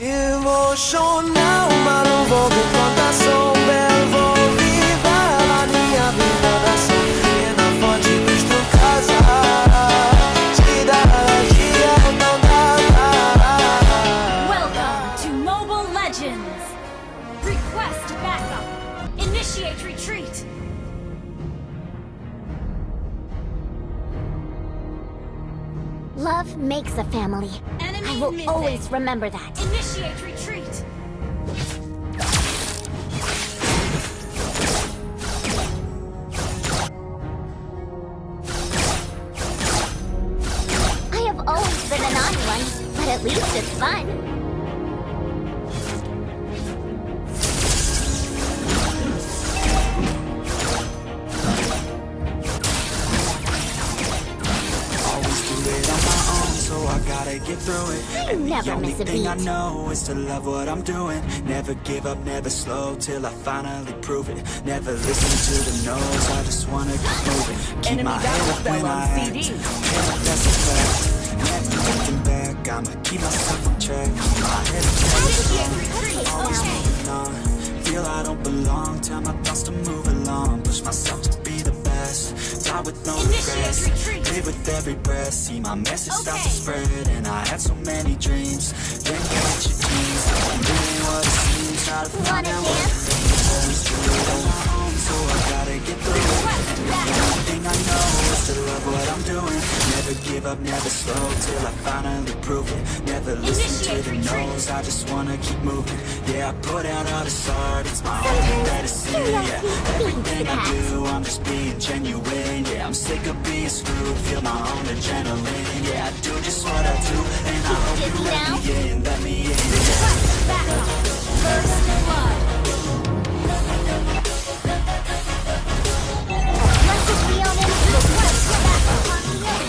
Emocional, ma non voglio quanta sombra, vou viver a minha vida dessa e não foge dos tu casa. Se dá dia não dá. Welcome to Mobile Legends. Request backup. Initiate retreat. Love makes a family. Enemy I will missing. always remember that. Initiate retreat. I have always been a naughty one, but at least it's fun. I gotta get through it. I And never the only miss a thing I beat. know is to love what I'm doing. Never give up, never slow till I finally prove it. Never listen to the no's, I just wanna keep moving. Keep my head up when I act. Yeah, that's a fact. Never looking back, I'ma keep myself on track. Keep my head up, always moving on. Feel I don't belong, tell my thoughts to move along. Push myself to be the best. Die with no regrets. Live with every breath. See my message start to spread. And I had so many dreams. Then get your dreams. I'm doing what it seems. Try to find out what it means. Always do it on my own, so I gotta get through it. And the only thing I know is to love what I'm doing. Never give up, never slow till I finally prove it. Never listen to the no's, I just wanna keep moving. Yeah, I put out all this art, it's my own medicine. Yeah, everything I do, I'm just being genuine. Yeah, I'm sick of being screwed, feel my own adrenaline. Yeah, I do just what I do, and I hope you let me in, let me in. Backup. First blood. Blessed be on him, request backup on the air.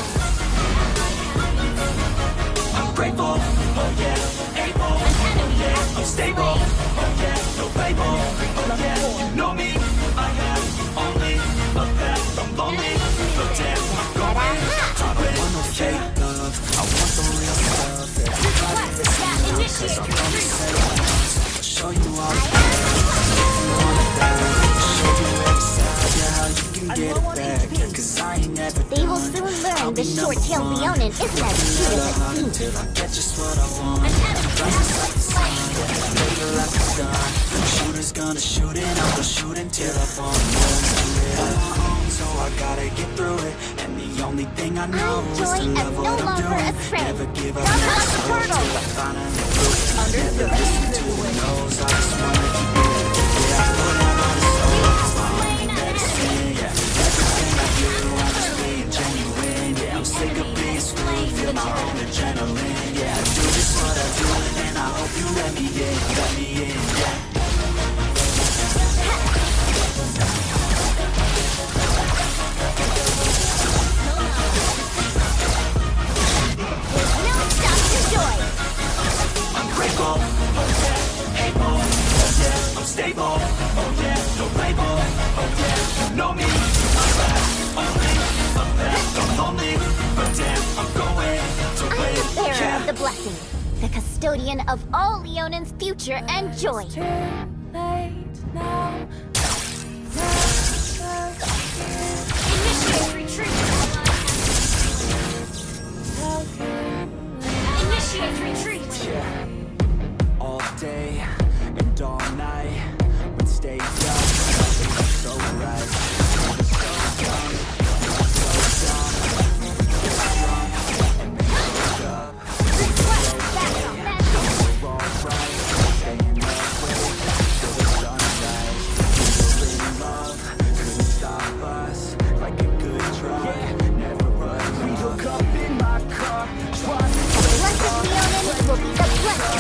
I'm grateful, oh yeah, able, oh yeah, I'm stable, oh yeah, no label, oh yeah, you know me, I have only a path, I'm lonely, but damn, I'm going, I don't want no fake love, I want the real stuff, everybody listen up, cause I'm gonna say it once, I'll show you all the show you every side, yeah, how you can get it back, yeah, cause I ain't never They will soon learn the short-tailed Leonin isn't as cute as it seems. till I get just what I want. Later after done, the shooter's gonna shoot it. I'm gonna shoot until I fall. On my own, so I gotta get through it. And the only thing I know is to Joy am love no what I'm longer doing. a stray. Never give up, Drop never out the slow turtle. till I finally prove it. Never listen to the no's, I just wanna keep moving. Yeah, I put out all the souls, my own medicine. Yeah, everything I do, I'm just being genuine. Yeah, I'm sick of being screwed, feel my own adrenaline. Yeah, I do just what I do, and I hope you let me in, yeah. No stop to joy. I'm grateful, oh yeah, able, oh yeah, I'm stable, oh yeah, no label, oh yeah, you know me, I'm back, only, I'm back, I'm lonely, but damn, I'm going to I am win, the bearer yeah. of the blessing, the custodian of all Leonin's future and joy. Initiate retreat. Initiate retreat. All day and all night, would stay young, so right. So young, so dumb, strong, and then up. We're all right, staying awake till the sunrise. We're in love, couldn't stop us, like a good drug, never run. We hook up in my car, Blessed Leonin will be the blessed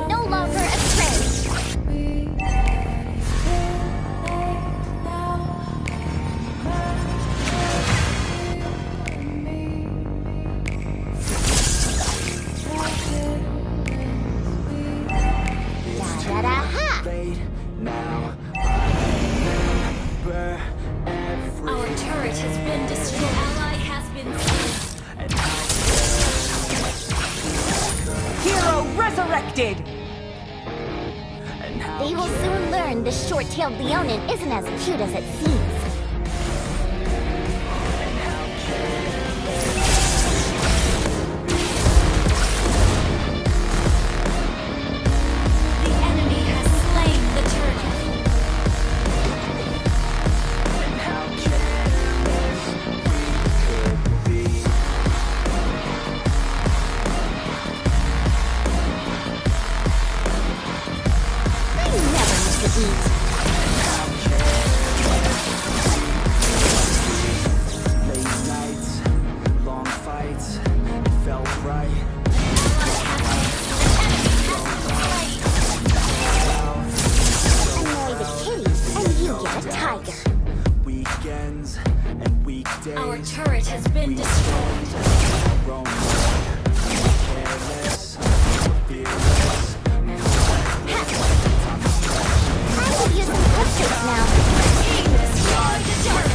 no longer astray. Da-da-da-ha! Late now, I remember every Our turret has been destroyed. Ally has been slain. and Hero resurrected! and how They will soon learn the short-tailed Leonin isn't as cute as it seems. The enemy has slain the turtle. and how careless we could be. I never miss to eat. Late nights, long fights, it felt right. Annoy the kitties, and you get a tiger. Weekends and weekdays. Our turret has been destroyed. Roam careless, fearless. I could use some lipsticks now. Team destroyed the turret.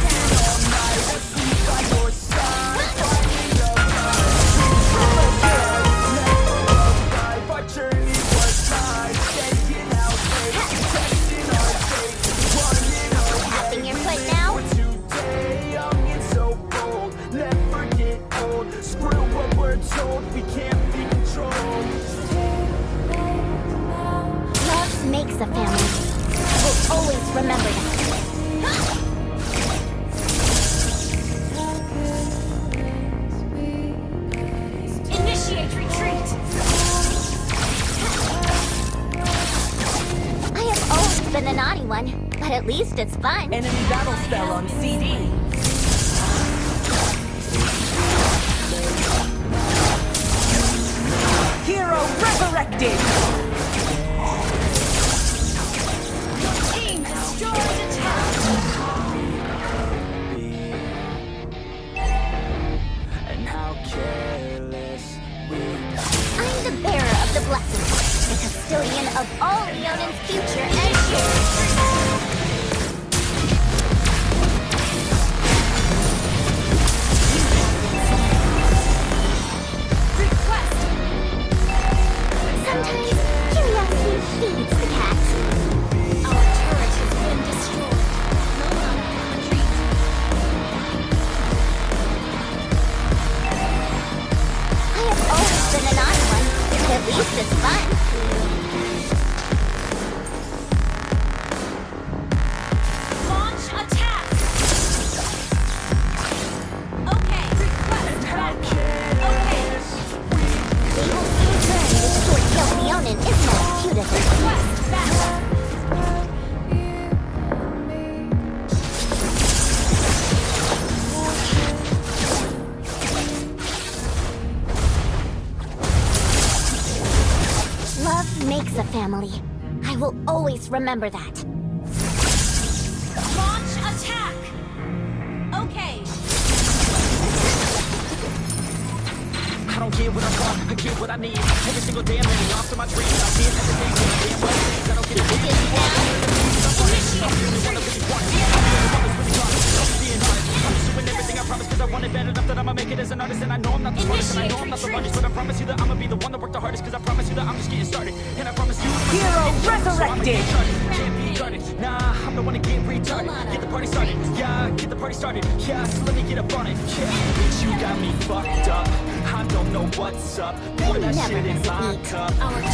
Our journey was mine, taking out faith, testing our faith, running away. Tapping your foot now? Today, young and so bold, never get old. Screw what we're told, we can't be controlled. Love makes a family. We'll always remember that. Initiate retreat. I have always been the naughty one, but at least it's fun. Enemy battle spell on CD. Hero resurrected! Team destroyed the turret. And how careless we I'm the bearer of the blessing, the custodian of all Leonin's future and yours. Request. Sometimes curiosity feeds the cat. Our turret has been destroyed. No longer retreat. I have always been the naughty one, but at least it's fun. Launch attack. Okay. Request backup. Okay. They will soon learn this short-tailed Leonin isn't as cute as it seems. Request backup. Love makes a family. I will always remember that. Launch attack. Okay. I don't get what I want, I get what I need. Every single day I'm living lost in my dreams. I see it every day, so damn well things. I don't get it. I'm pursuing everything I promise, cause I want it bad enough that I'ma make it as an artist. And I know I'm not the smartest, and I know I'm not the largest, but I promise you that I'ma be the one that worked the hardest. Cause I promise you that I'm just getting started, and I promise you Hero resurrected! can't be guarded. Nah, I'm the one to get retarded. Get the party started, yeah, get the party started. Yeah, so let me get up on it. Yeah, bitch, you got me fucked up. I don't know what's up. Pour that never shit in miss a my beat. cup. Our turret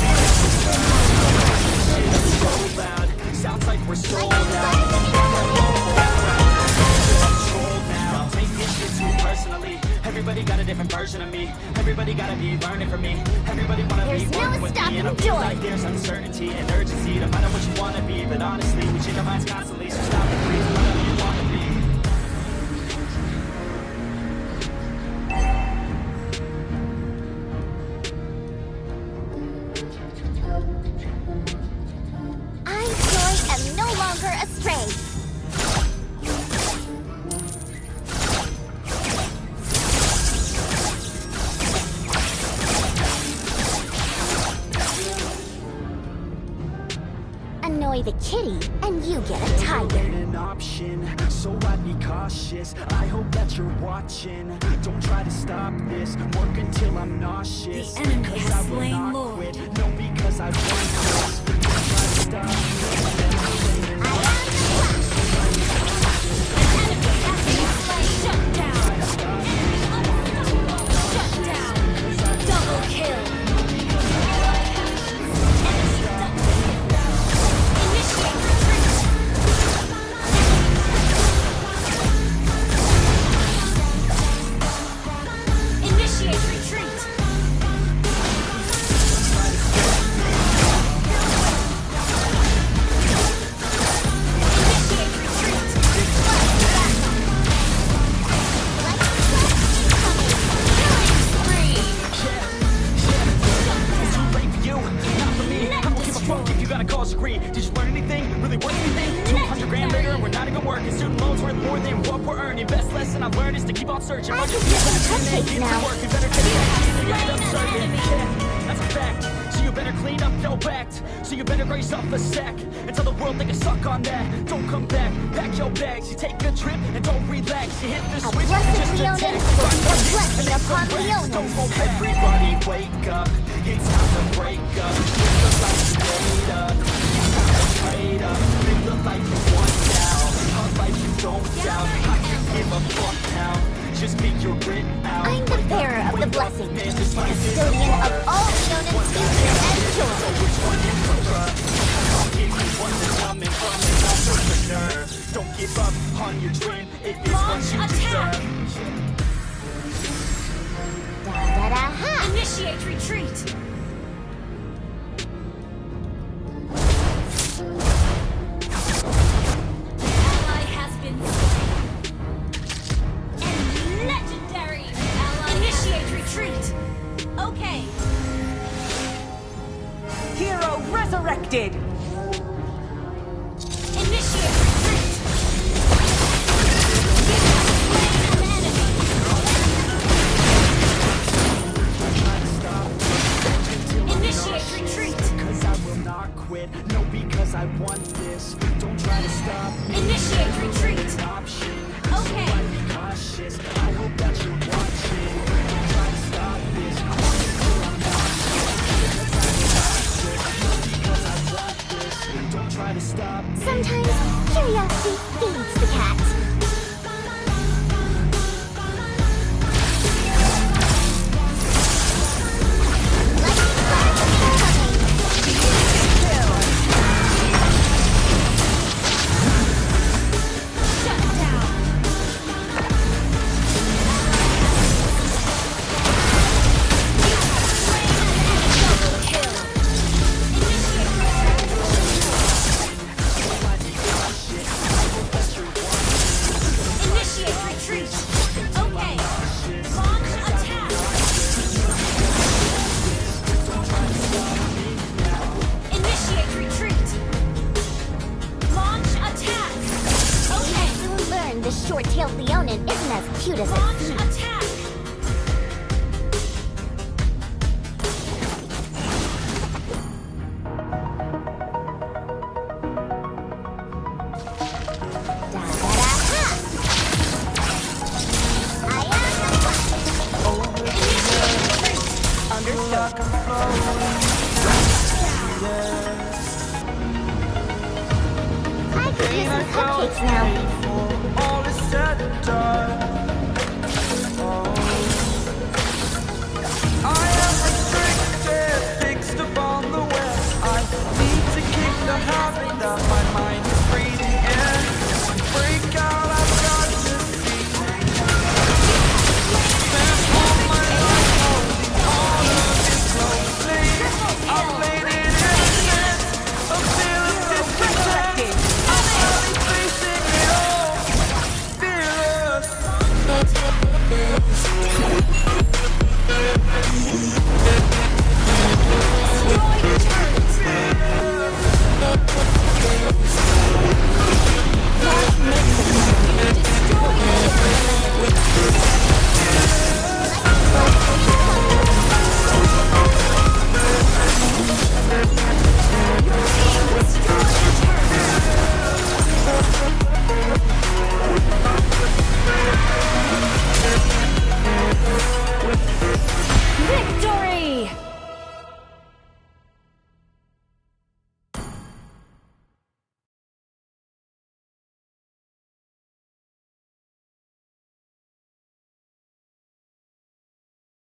It's so loud, sounds like we're sold out. Control now, take this shit too personally. Everybody got a different version of me. Everybody gotta be learning from me. Everybody wanna There's be no working with me. stopping And I joy. feel like there's uncertainty and urgency to find out what you wanna be. But honestly, we change our minds constantly. So stop and breathe, whatever you wanna be. longer astray. Annoy the kitty, and you get a tiger. An option, so I'd be cautious. I hope that you're watching. Don't try to stop this. Work until I'm nauseous. The enemy 'Cause has I will slain not Lord. quit. No, because I want this. Don't try to stop Shut down. Shut down. Double kill. Initiate retreat. Initiate retreat. It's too late for you, not for me. I don't give a fuck if you got a cause degree. Did you learn anything? Really worth anything? 200 grand later and we're not even working. Student loans worth more than what we're earning. Best lesson I've learned is to keep on searching. I can get some cupcakes now. Working better take action and end up serving. Yeah, that's a fact. So you better clean up your act. So you better raise up a sack and tell the world they can suck on that. Don't come back, pack your bags. You take a trip and don't relax. You hit the A switch, blessed just Leonin attack. will be a blessing upon Leonin. Don't hold back. Everybody wake up. It's time to break up. Live the life you made up. It's time to trade up. Live the life you want now. A life you don't doubt. I can give a fuck now. Just speak your grit out. I'm the bearer of the blessing, the custodian of all Leonin's future and joy. Which one you prefer? I'll give you one that's coming from an entrepreneur. Don't give up on your dream. It is what you deserve. Da-da-da-ha! Initiate retreat. Ally has been slain. And legendary. Ally initiate retreat. Okay. Hero resurrected. Initiate retreat. You have slain an enemy. Initiate retreat. Cause I will not quit. No, because I want this. Don't try to stop me. Initiate retreat. An option. Okay. So I'd be cautious. I hope that you're watching. Don't try to stop this. Work until I'm nauseous. No, because I want this. Don't try to stop me. Sometimes curiosity feeds the cat. Shut down. Double kill. Initiate retreat. Okay. Launch attack. Initiate retreat. Launch attack. Okay. Soon learn the short-tailed Leonin isn't as cute as it Launch seems. attack. Da-da-da-ha! I am the Understood. I could use some cupcakes now. All is said and done. I am restricted, fixed upon the web. I need to kick the habit that my